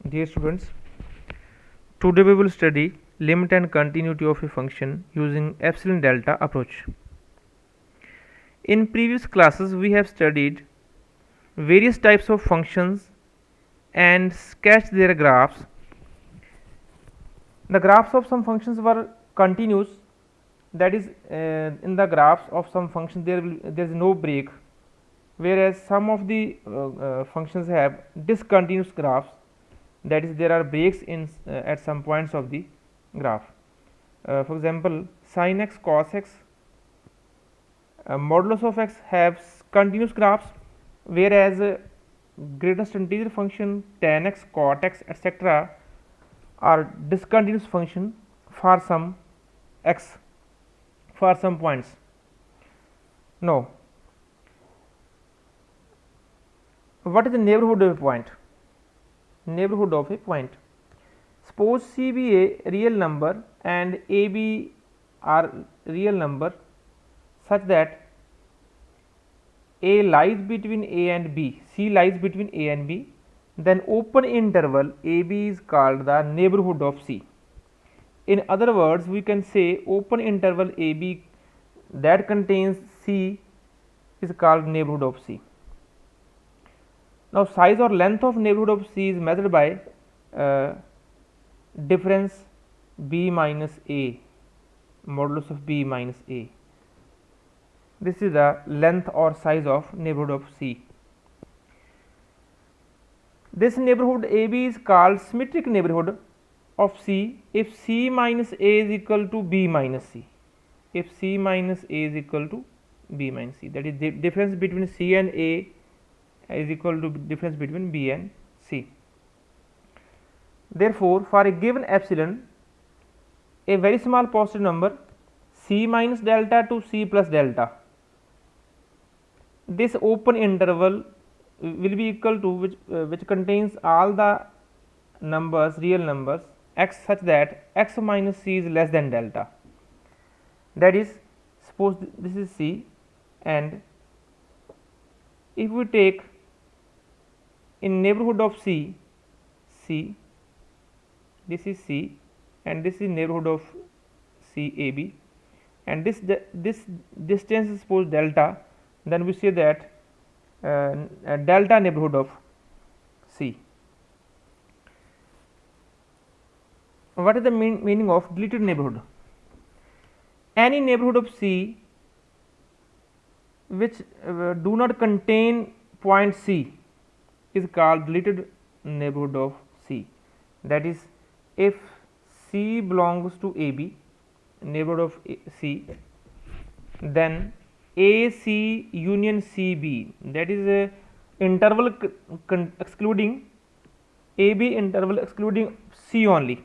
Dear students, today we will study limit and continuity of a function using epsilon delta approach. In previous classes, we have studied various types of functions and sketched their graphs. The graphs of some functions were continuous, that is, in the graphs of some function there is no break, whereas some of the functions have discontinuous graphs, that is there are breaks in at some points of the graph. For example, sin x, cos x, modulus of x have continuous graphs, whereas greatest integer function tan x, cot x, etc. are discontinuous function for some x for some points. Now, what is the neighborhood of a point? Neighborhood of a point. Suppose C be a real number and A B are real number such that A lies between A and B, C lies between A and B, then open interval A B is called the neighborhood of C. In other words, we can say open interval A B that contains C is called neighborhood of C. Now, size or length of neighborhood of C is measured by difference B minus A, modulus of B minus A. This is the length or size of neighborhood of C. This neighborhood AB is called symmetric neighborhood of C if C minus A is equal to B minus C. If C minus A is equal to B minus C, that is the difference between C and A is equal to difference between B and C. Therefore, for a given epsilon, a very small positive number C minus delta to C plus delta, this open interval will be equal to which contains all the numbers, real numbers x, such that x minus C is less than delta. That is, suppose this is C, and if we take in neighborhood of C, this is C and this is neighborhood of C A B, and this distance is suppose delta, then we say that delta neighborhood of C. What is the meaning of deleted neighborhood? Any neighborhood of C which do not contain point C is called deleted neighborhood of C. That is, if C belongs to AB, neighborhood of C, then AC union CB, that is a interval excluding AB, interval excluding C only.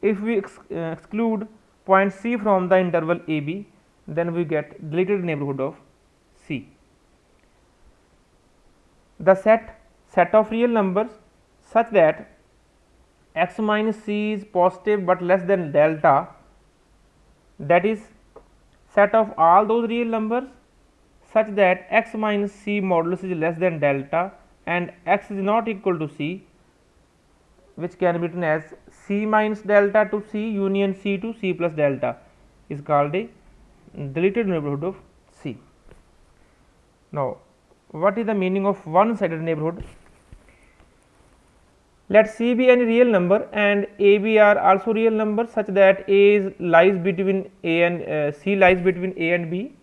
If we exclude point C from the interval AB, then we get deleted neighborhood of C. The set of real numbers such that x minus C is positive but less than delta, that is set of all those real numbers such that x minus C modulus is less than delta and x is not equal to C, which can be written as C minus delta to C union C to C plus delta, is called a deleted neighborhood of C. Now, what is the meaning of one-sided neighborhood? Let C be any real number and A B are also real numbers such that A lies between A and C lies between A and B.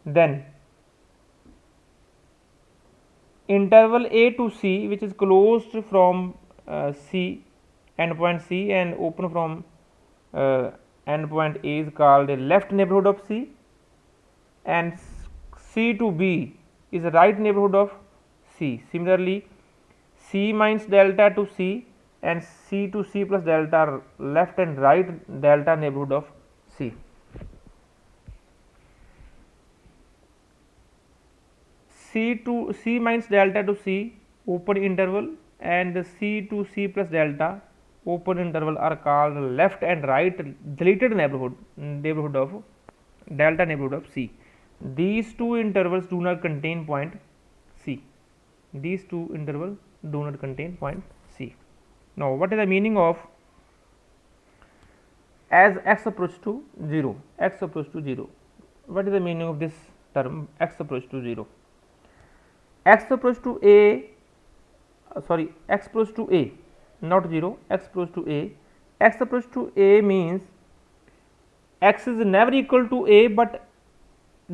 Then interval A to C, which is closed from C, endpoint C, and open from endpoint A, is called a left neighborhood of C, and C to B is a right neighborhood of C. Similarly, C minus delta to C and C to C plus delta are left and right delta neighborhood of C. C minus delta to C open interval and C to C plus delta open interval are called left and right deleted neighborhood of delta neighborhood of C. These two intervals do not contain point C. These two intervals do not contain point C. Now, what is the meaning of as x approach to 0? X approach to 0. What is the meaning of this term x approach to 0? X approach to A, x approach to A, not 0, x approach to A. X approach to A means x is never equal to A, but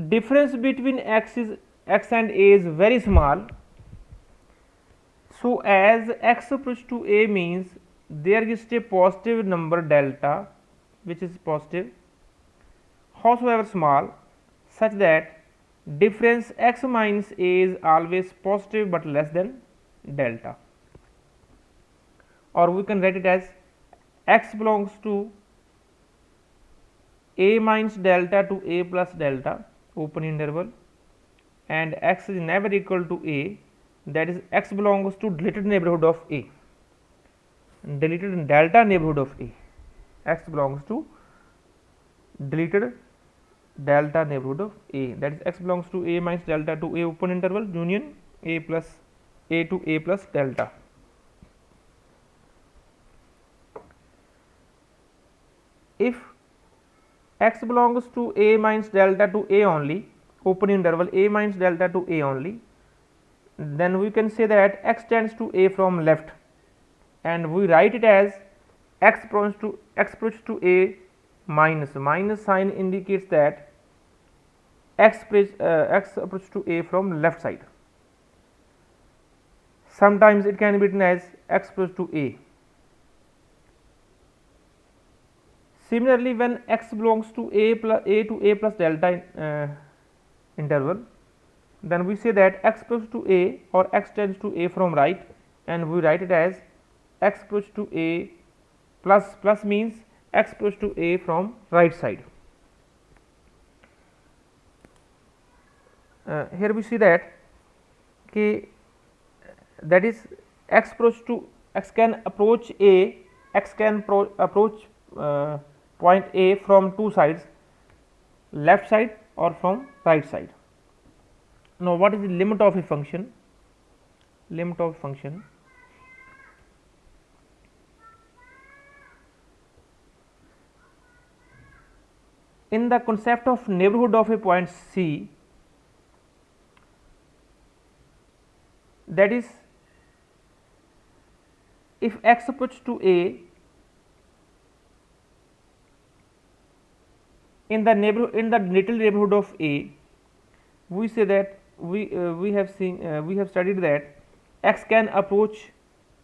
difference between x and A is very small. So, as x approach to A means there is a positive number delta which is positive, howsoever small, such that difference x minus A is always positive but less than delta, or we can write it as x belongs to A minus delta to A plus delta open interval, and x is never equal to A, that is x belongs to deleted neighborhood of A, deleted delta neighborhood of A. X belongs to deleted delta neighborhood of A, that is x belongs to A minus delta to A open interval union A plus A to A plus delta. If x belongs to A minus delta to A only, open interval A minus delta to A only, then we can say that x tends to A from left, and we write it as x approach to A minus sign indicates that x approach to A from left side. Sometimes it can be written as x approach to A. Similarly, when x belongs to A to A plus delta interval, then we say that x approach to A or x tends to A from right, and we write it as x approach to A plus means x approach to A from right side. Here we see that that is x can approach A, x can approach point A from two sides, left side or from right side. Now, what is the limit of a function? Limit of a function. In the concept of neighborhood of a point C, that is, if x approach to A in the little neighborhood of A, we say that we have studied that x can approach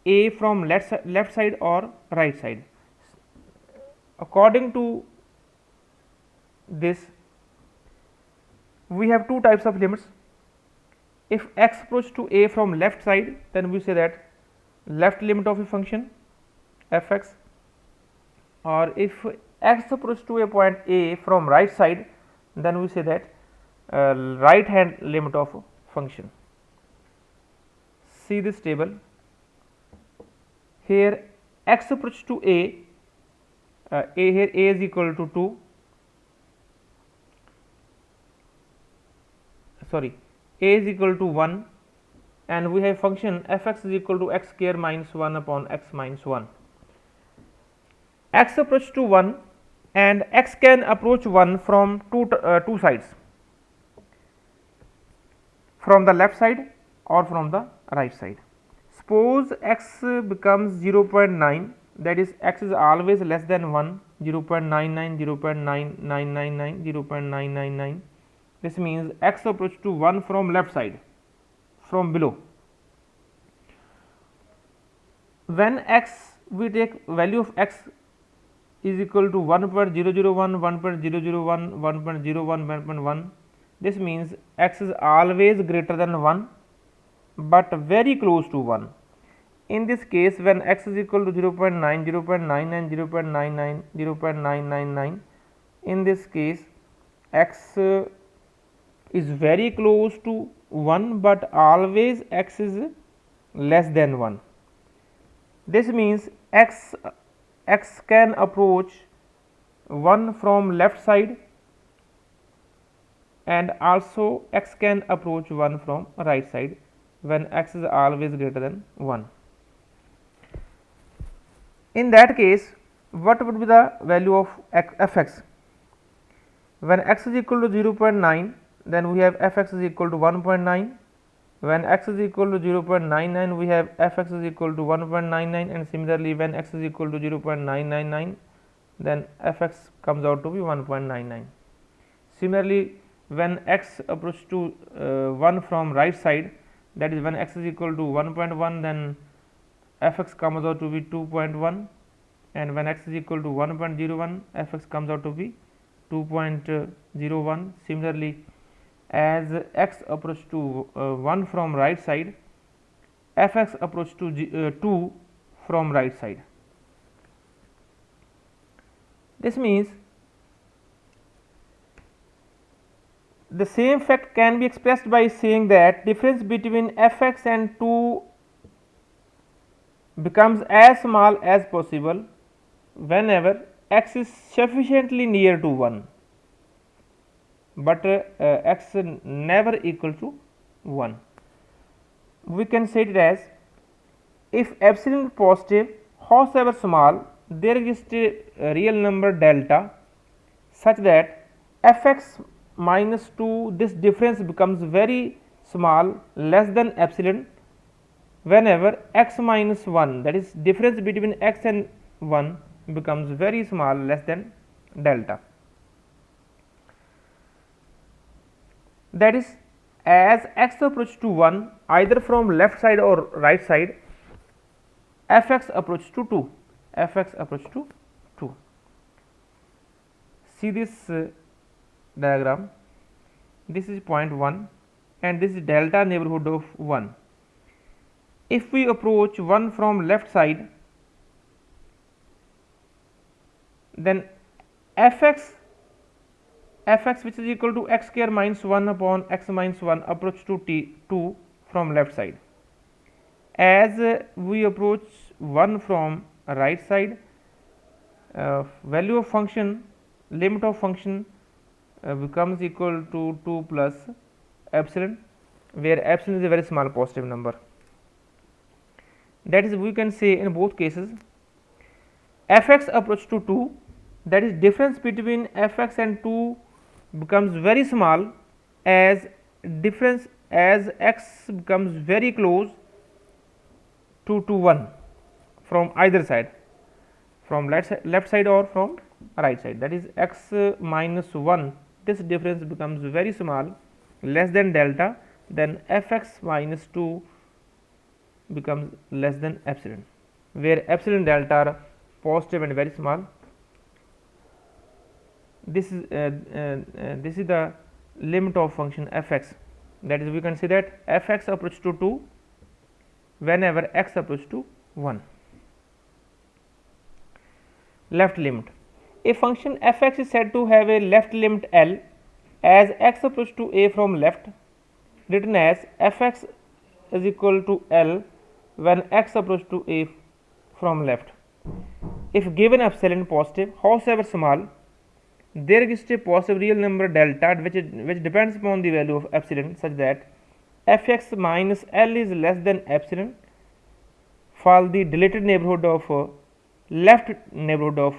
A from left side or right side. According to this, we have two types of limits. If x approach to A from left side, then we say that left limit of a function f x, or if x approach to a point A from right side, then we say that right hand limit of a function. See this table. Here x approach to A, here A is equal to 2, A is equal to 1, and we have function f x is equal to x square minus 1 upon x minus 1. X approach to 1 and x can approach 1 from two sides, from the left side or from the right side. Suppose x becomes 0.9, that is x is always less than 1, 0.99, 0.9999, 0.999. This means x approach to 1 from left side, from below. When we take value of x is equal to 1.001, 1.001, 1.01, 1.1, this means x is always greater than 1, but very close to 1. In this case, when x is equal to 0.9, 0.99, 0.99, 0.999, in this case x is very close to 1, but always x is less than 1. This means x can approach 1 from left side, and also x can approach 1 from right side when x is always greater than 1. In that case, what would be the value of fx? When x is equal to 0.9, then we have fx is equal to 1.9. When x is equal to 0.99, we have fx is equal to 1.99, and similarly when x is equal to 0.999, then fx comes out to be 1.99. Similarly, when x approaches to 1 from right side, that is when x is equal to 1.1, then fx comes out to be 2.1, and when x is equal to 1.01, fx comes out to be 2.01. Similarly, as x approaches to 1 from right side, fx approaches to 2 from right side. This means the same fact can be expressed by saying that difference between fx and 2 becomes as small as possible whenever x is sufficiently near to 1, but x never equal to 1. We can say it as, if epsilon is positive, howsoever small, there exists a real number delta such that fx minus 2, this difference becomes very small, less than epsilon, whenever x minus 1, that is difference between x and 1, becomes very small, less than delta. That is, as x approaches to 1, either from left side or right side, fx approaches to 2, fx approaches to 2. See this diagram, this is point 1 and this is delta neighborhood of 1. If we approach 1 from left side, then fx which is equal to x square minus 1 upon x minus 1 approach to 2 from left side. As we approach 1 from right side, value of function, limit of function becomes equal to 2 plus epsilon, where epsilon is a very small positive number. That is, we can say in both cases fx approach to 2, that is difference between fx and 2 becomes very small as difference as x becomes very close to 1 from either side, from left side or from right side, that is x minus 1, this difference becomes very small, less than delta, then fx minus 2 becomes less than epsilon, where epsilon delta are positive and very small. This is the limit of function fx, that is, we can say that fx approaches to 2 whenever x approaches to 1. Left limit. A function fx is said to have a left limit L as x approaches to a from left, written as fx is equal to L when x approaches to a from left. If given epsilon positive, howsoever small, there exists a positive real number delta which depends upon the value of epsilon, such that fx minus L is less than epsilon for the deleted neighborhood of left neighborhood of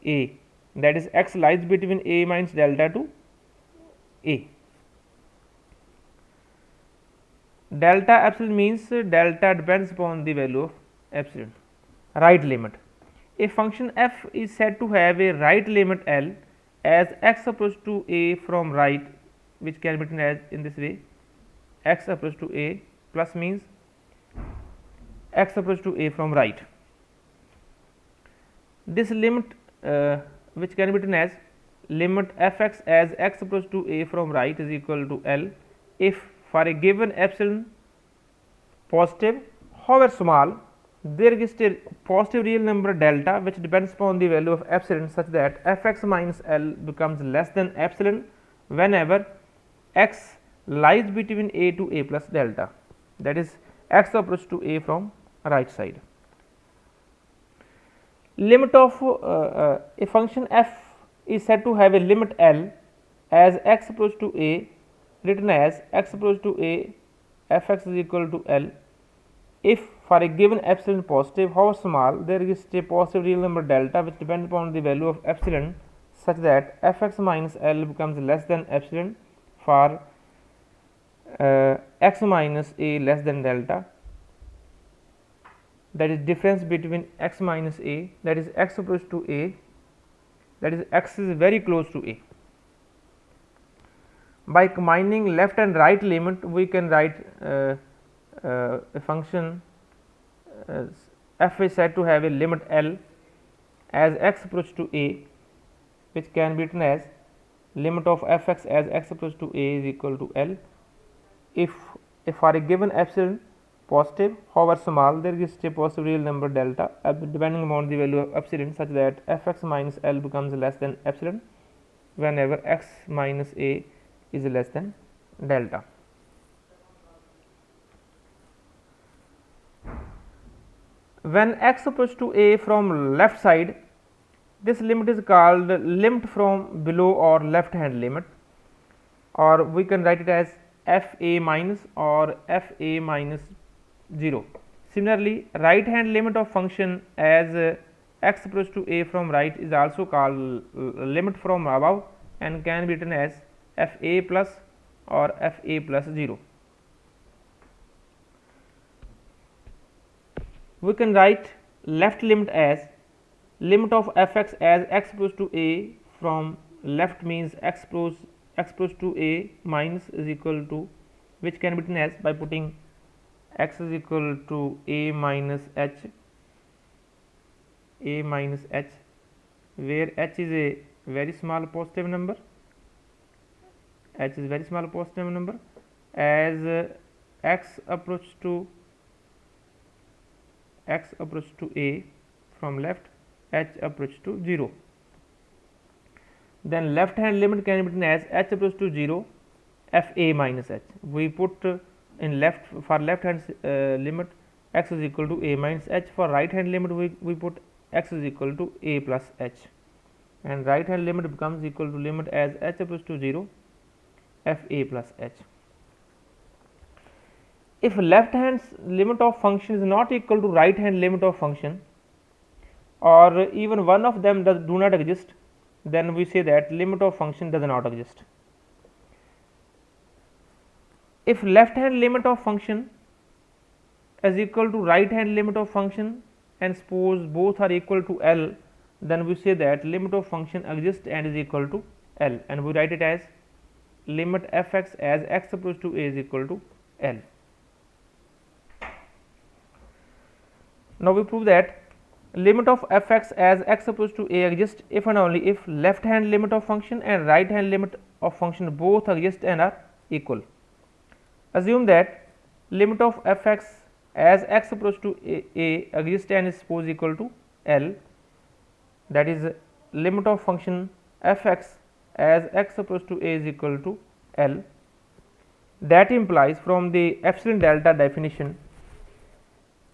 a, that is x lies between a minus delta to a. Delta epsilon means delta depends upon the value of epsilon. Right limit. A function f is said to have a right limit L as x approaches to a from right, which can be written as in this way: x approaches to a plus means x approaches to a from right. This limit which can be written as limit fx as x approaches to a from right is equal to L if for a given epsilon positive, however small, there exists a positive real number delta which depends upon the value of epsilon, such that fx minus L becomes less than epsilon whenever x lies between a to a plus delta, that is x approaches to a from right side. Limit of a function f is said to have a limit L as x approaches to a, written as x approaches to a fx is equal to L if for a given epsilon positive, however small, there exists a positive real number delta which depends upon the value of epsilon such that fx minus L becomes less than epsilon for x minus a less than delta, that is difference between x minus a, that is x approach to a, that is x is very close to a. By combining left and right limit, we can write a function f is said to have a limit L as x approach to a, which can be written as limit of fx as x approach to a is equal to L. If for a given epsilon positive, however small, there is a positive real number delta depending upon the value of epsilon such that fx minus L becomes less than epsilon whenever x minus a is less than delta. When x approaches to a from left side, this limit is called limit from below or left hand limit, or we can write it as f a minus or f a minus 0. Similarly, right hand limit of function as x approaches to a from right is also called limit from above and can be written as f a plus or f a plus 0. We can write left limit as limit of fx as x approaches to a from left means x approach to a minus is equal to, which can be written as by putting x is equal to a minus h, where h is a very small positive number, as x approach to a from left, h approach to 0. Then left hand limit can be written as h approach to 0 f a minus h. We put in left for left hand limit x is equal to a minus h. For right hand limit we put x is equal to a plus h, and right hand limit becomes equal to limit as h approach to 0 f a plus h. If left hand limit of function is not equal to right hand limit of function, or even one of them do not exist, then we say that limit of function does not exist. If left hand limit of function is equal to right hand limit of function and suppose both are equal to L, then we say that limit of function exists and is equal to L, and we write it as limit fx as x approach to a is equal to L. Now we prove that limit of fx as x approach to a exists if and only if left hand limit of function and right hand limit of function both exist and are equal. Assume that limit of fx as x approach to a exists and is suppose equal to L, that is limit of function fx as x approach to a is equal to L. That implies from the epsilon delta definition,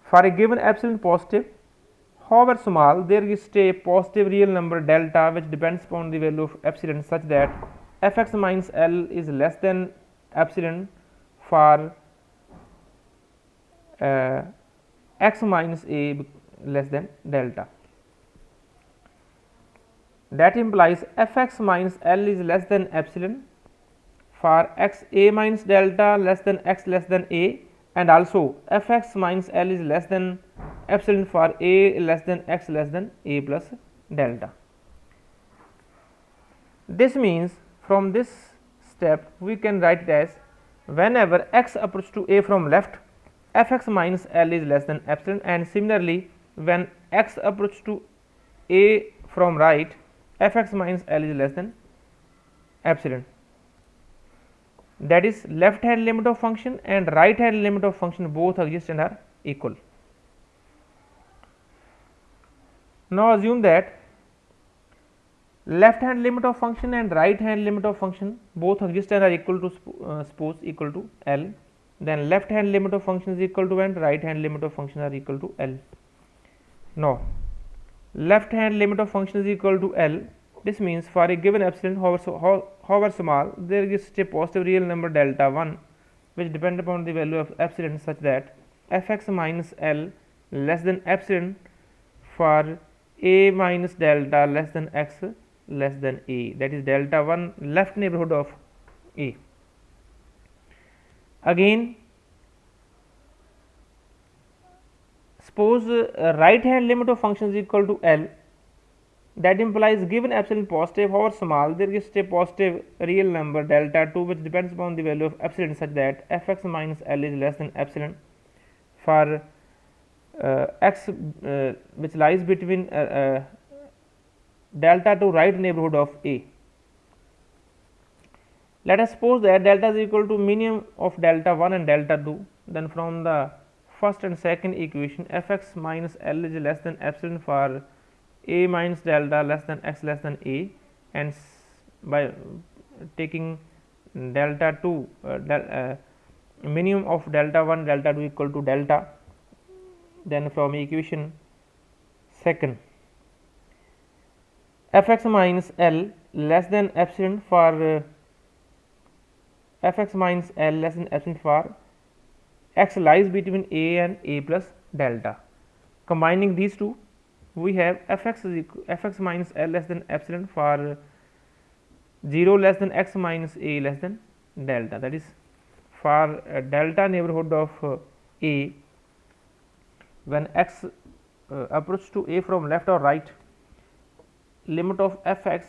for a given epsilon positive, however small, there is a positive real number delta which depends upon the value of epsilon such that fx minus L is less than epsilon for x minus a less than delta. That implies fx minus L is less than epsilon for x a minus delta less than x less than a, and also fx minus L is less than epsilon for a less than x less than a plus delta. This means from this step we can write it as whenever x approaches to a from left, fx minus L is less than epsilon, and similarly when x approaches to a from right, fx minus L is less than epsilon. That is left hand limit of function and right hand limit of function both exist and are equal. Now assume that left hand limit of function and right hand limit of function both exist and are equal to suppose equal to L, then left hand limit of function is equal to and right hand limit of function are equal to L. Now left hand limit of function is equal to L. This means for a given epsilon however small, there is a positive real number delta 1 which depend upon the value of epsilon such that fx minus L less than epsilon for a minus delta less than x less than a, that is delta 1 left neighborhood of a. Again, suppose right hand limit of function is equal to L, that implies given epsilon positive, however small, there is a positive real number delta 2 which depends upon the value of epsilon such that fx minus L is less than epsilon for x which lies between delta 2 right neighborhood of a. Let us suppose that delta is equal to minimum of delta 1 and delta 2, then from the first and second equation fx minus L is less than epsilon for a minus delta less than x less than a, and by taking delta 2 minimum of delta 1 delta 2 equal to delta, then from equation second fx minus L less than epsilon for fx minus L less than epsilon for x lies between a and a plus delta. Combining these two, we have fx is equal fx minus L less than epsilon for 0 less than x minus a less than delta, that is for delta neighborhood of a, when x approach to a from left or right, limit of fx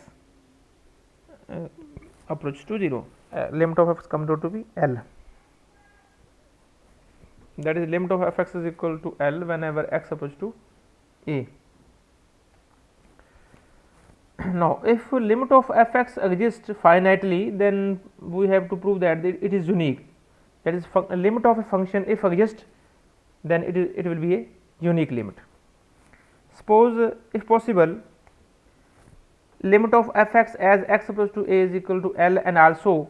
approach to 0, limit of f comes out to be L, that is limit of fx is equal to L whenever x approach to a. Now, if limit of fx exists finitely, then we have to prove that it is unique, that is limit of a function if exists, then it will be a unique limit. Suppose if possible, limit of fx as x approach to a is equal to L, and also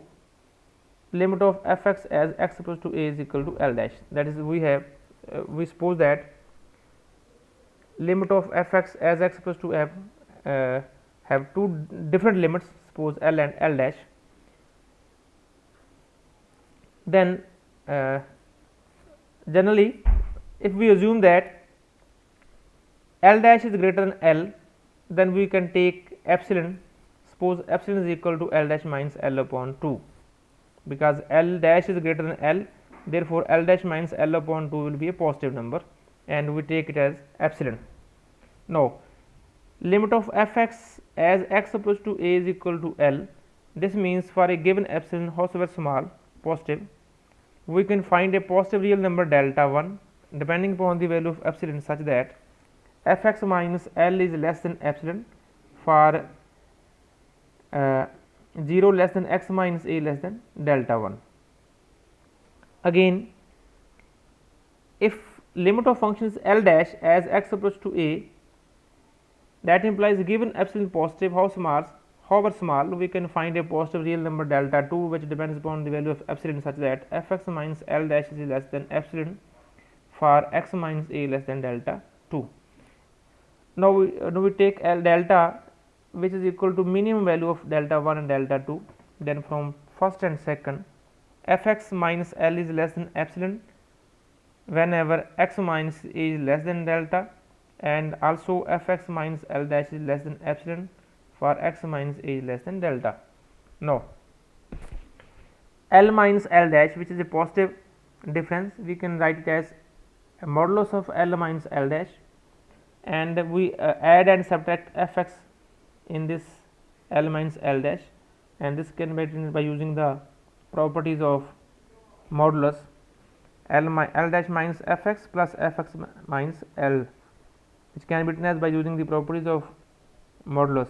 limit of fx as x approach to a is equal to L dash, that is we have we suppose that limit of fx as x approach to f have two different limits, suppose L and L dash, then generally if we assume that L dash is greater than L, then we can take epsilon, suppose epsilon is equal to L dash minus L upon 2, because L dash is greater than L, therefore L dash minus L upon 2 will be a positive number, and we take it as epsilon. Now, limit of fx as x approach to a is equal to L, this means for a given epsilon however small positive, we can find a positive real number delta 1 depending upon the value of epsilon such that fx minus L is less than epsilon for 0 less than x minus a less than delta 1. Again, if limit of function is L dash as x approach to a, that implies given epsilon positive however small, we can find a positive real number delta 2 which depends upon the value of epsilon such that fx minus L dash is less than epsilon for x minus a less than delta 2. Now we take L delta which is equal to minimum value of delta 1 and delta 2, then from first and second fx minus L is less than epsilon whenever x minus a is less than delta, and also fx minus L dash is less than epsilon for x minus a is less than delta. Now, L minus L dash, which is a positive difference, we can write it as a modulus of L minus L dash, and we add and subtract fx in this L minus L dash, and this can be written by using the properties of modulus L dash minus fx plus fx minus L, which can be written as by using the properties of modulus,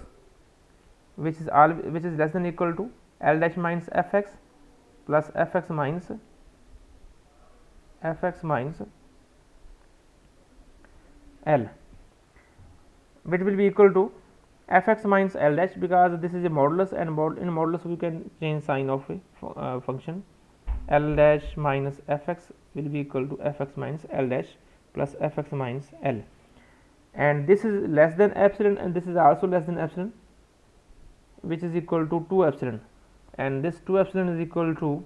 which is less than equal to L dash minus fx plus fx minus L, which will be equal to fx minus L dash, because this is a modulus, and in modulus we can change sign of a function. L dash minus fx will be equal to fx minus L dash plus fx minus L, and this is less than epsilon, and this is also less than epsilon, which is equal to 2 epsilon, and this 2 epsilon is equal to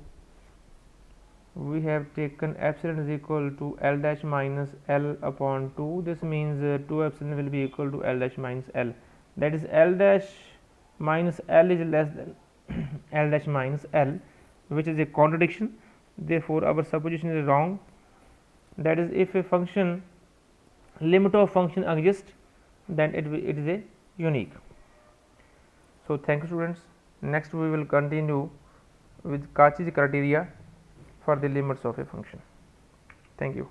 we have taken epsilon is equal to L dash minus L upon 2. This means 2 epsilon will be equal to L dash minus L, that is L dash minus L is less than L dash minus L, which is a contradiction. Therefore our supposition is wrong, that is if a function limit of function exists, then it is a unique. So thank you students. Next we will continue with Cauchy's criteria for the limits of a function. Thank you.